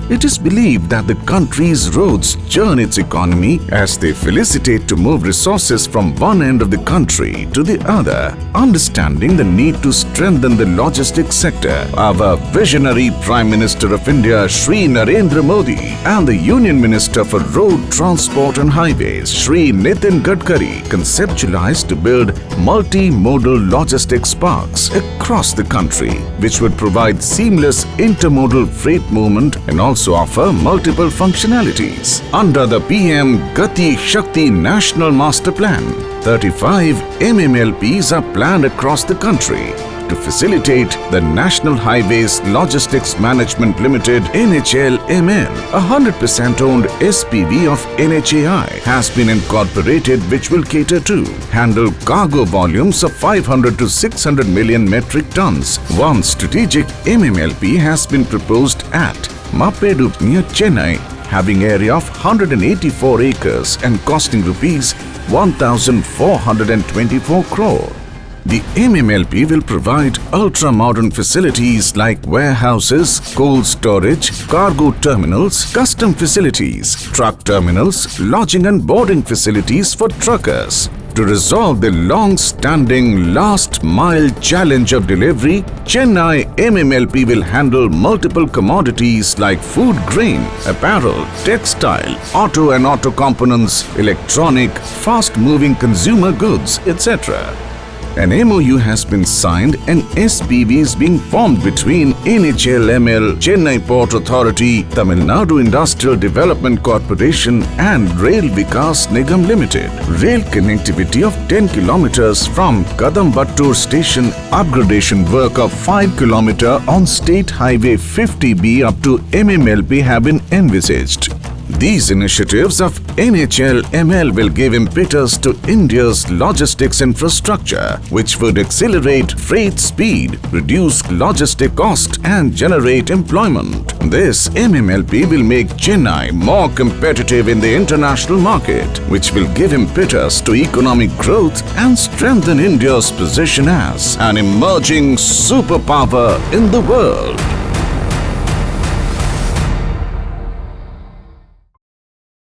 It is believed that the country's roads churn its economy as they facilitate to move resources from one end of the country to the other. Understanding the need to strengthen the logistics sector, our visionary Prime Minister of India, Shri Narendra Modi, and the Union Minister for Road Transport and Highways, Shri Nitin Gadkari, conceptualized to build multimodal logistics parks across the country, which would provide seamless intermodal freight movement and also offer multiple functionalities. Under the PM Gati Shakti National Master Plan, 35 MMLPs are planned across the country to facilitate the National Highways Logistics Management Limited NHLML, a 100% owned SPV of NHAI, has been incorporated, which will cater to handle cargo volumes of 500 to 600 million metric tons. One strategic MMLP has been proposed at Mappedu near Chennai, having area of 184 acres and costing rupees 1,424 crore. The MMLP will provide ultra-modern facilities like warehouses, cold storage, cargo terminals, custom facilities, truck terminals, lodging and boarding facilities for truckers. To resolve the long-standing last-mile challenge of delivery, Chennai MMLP will handle multiple commodities like food grain, apparel, textile, auto and auto components, electronic, fast-moving consumer goods, etc. An MOU has been signed and SPV is being formed between NHLML, Chennai Port Authority, Tamil Nadu Industrial Development Corporation and Rail Vikas Nigam Limited. Rail connectivity of 10 kilometers from Kadambattur station, upgradation work of 5 kilometers on State Highway 50B up to MMLP have been envisaged. These initiatives of NHLML will give impetus to India's logistics infrastructure, which would accelerate freight speed, reduce logistic cost and generate employment. This MMLP will make Chennai more competitive in the international market, which will give impetus to economic growth and strengthen India's position as an emerging superpower in the world.